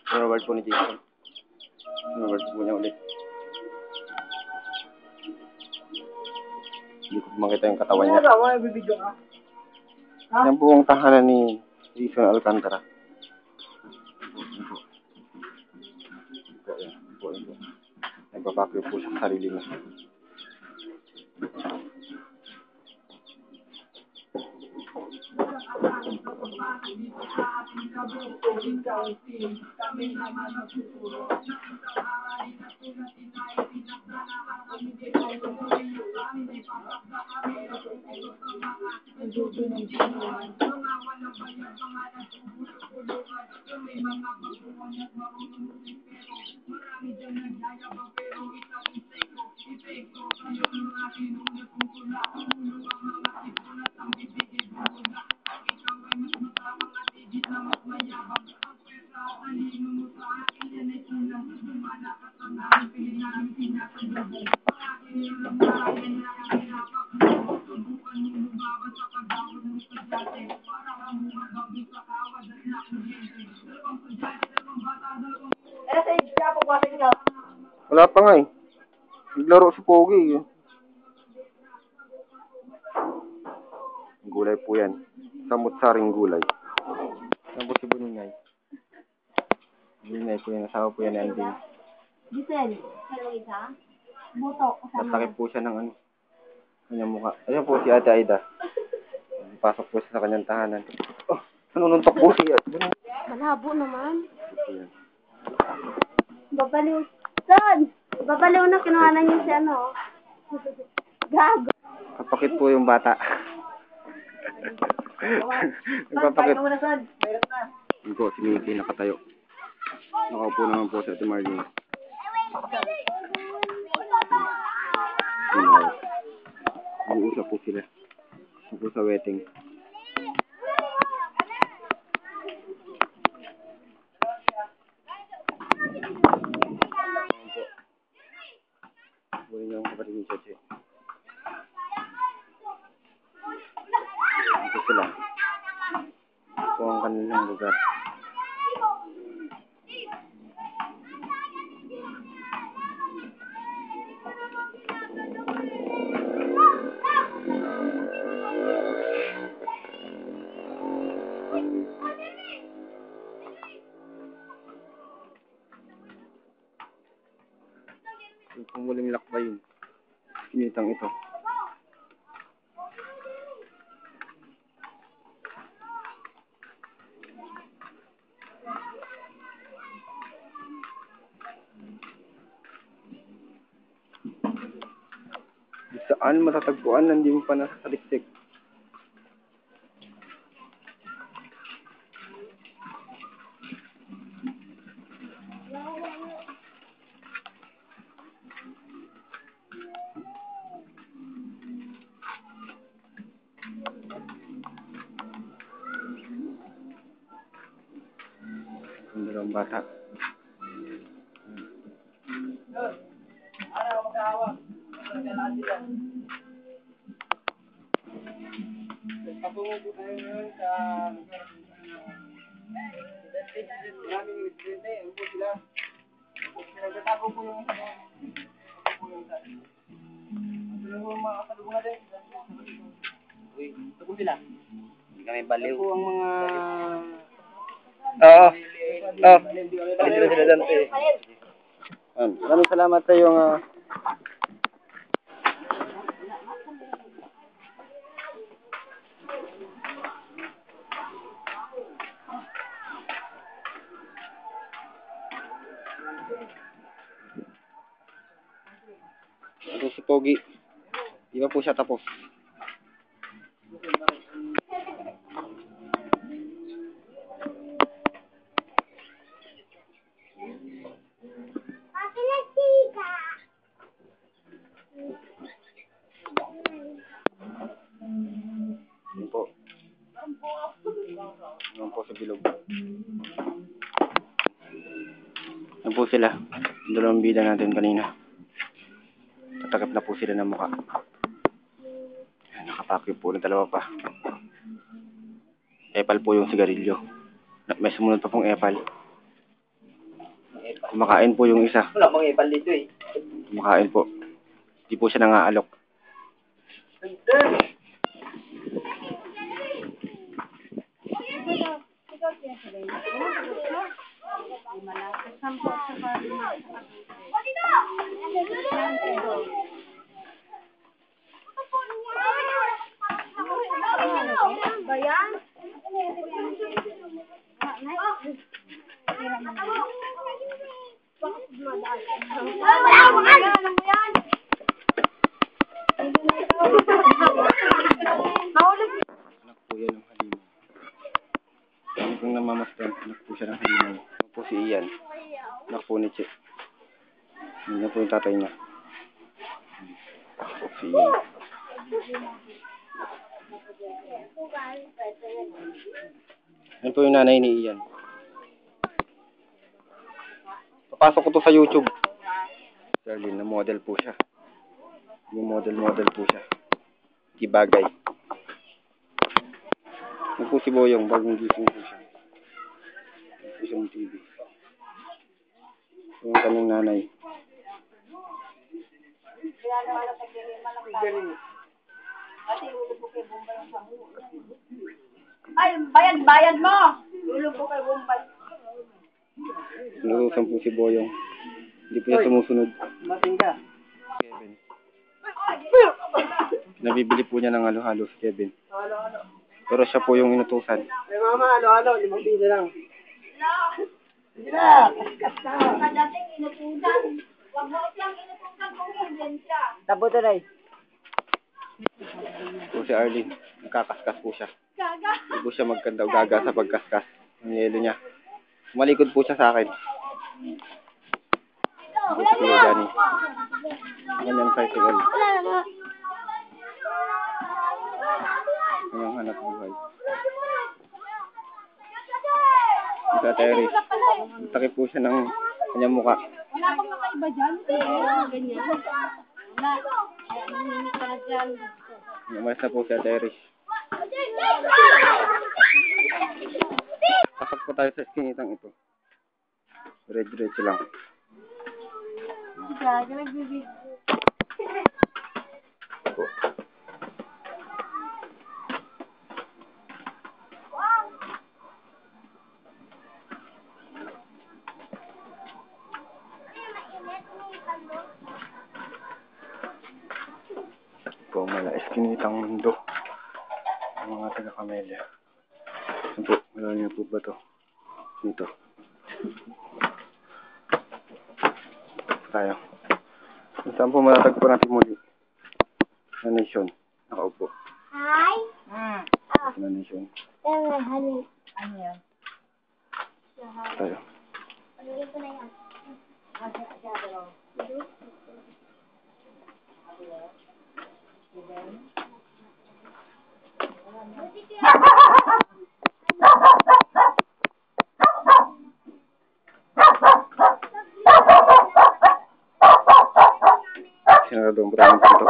Robert po ni Jason. Robert po niya ulit. Hindi ko makita yung katawan niya. Yan po ang tahanan ni Jason Alcantara. Nagpapakyo po sa sarili niya. Wala pa nga eh. Naglaro si Pogi eh. Gulay po yan. Samut-saring gulay. Samut si Buningay. Buningay po yan. Asawa po yan ni Andin. Giselle, hello isa. Buto. Natakip po siya ng ano. Kanyang mukha. Ayan po si Ate Aida. Pasok po siya sa kanyang tahanan. Oh, nanununtok po siya. Malabo naman. Ayan. Babaliw. Son! Babaliw na kinuhanan niyo si ano. Gago. Kapakit po yung bata. Nagpapakit. Yun po, si Mickey nakatayo. Nakaupo naman po si Ate Marlene. Nag-uusap po sila. Po sa wedding. Buhay niya ang kapatid ni Cheche. Ito sila. Ito ang kanilang lugar. Yung pumuling lakbay yun. Kinitang ito. Saan matatagpuan na hindi mo pa nasasaliksik? Ang dalawang bata. Papungo tayo ngayon sa maraming mistrete. Ano po sila? Nagtatago po yung isa. Ano po yung mga kasalubong natin? Uy, ito po sila. Hindi kami baliw. Ito po ang mga... Oo. Baliw sila dante. Maraming salamat sa iyong... Ito si Pogi. Di ba po siya tapos? Yan po. Yan po sa bilog. Yan po sila. Dalawang bida natin kanina. Takip na po sila ng mukha. Ayan, nakapakyo po ng dalawa pa. Epal po yung sigarilyo. May sumunod pa pong epal. Kumakain po yung isa. Wala mang ipal dito eh. Kumakain po. Hindi po siya nangaalok. Bayan? Anak po yan ng halimaw. Sabi kong namamasdan, anak po siya ng halimaw. Anak po si Ian. Anak po ni Che. Yan na po yung tatay niya. Si Ian. Yan po yung nanay ni Ian. Papasok ko to sa YouTube. Darlene, na model po siya. Yung model po siya. Di bagay. Yan po si Boyong, bagong gising po siya. Yan po siyang TV. Yung kanyang nanay. Ay, bayad mo! Tulog ko kay Bombay. Narusan po si Boyong. Hindi po niya sumusunod. Mating ka. Kevin. Nabibili po niya ng halo-halo si Kevin. Halo. Pero siya po yung inutusan. Ay mama, halo. 5 piso lang. Sige na. Kadating inutusan. Wag mo siyang inutusan kung hindi siya. Tabo to na eh. Po si Arlene. Nagkakaskas po siya. Gaga. Hindi po siya magkanda o gaga sa pagkaskas. Ang yelo niya. Malikod po siya sa akin. Hindi po siya Johnny. Ang kanyang tricycle. Kanyang hanap buhay. Sa Terry. Takip po siya ng kanyang mukha. Wala pang nakaiba dyan. Ganyan. Wala. Nanginginig ka na dyan. Umalis na po si Terry. Pasok po tayo sa skinitang ito. Diretso lang. Gaga, nagbibig. Po. Po, mala eskinitang mundo. Ang mga taga-Camellia. Ito po, wala niyo po ba to? Dito. Tayo. Saan po matatagpo natin muli? Na nation. Nakaupo. Hi. Na nation. Ano yan? Tayo. Pagiging ko na yan. Sinara doon po tayo ng pinto.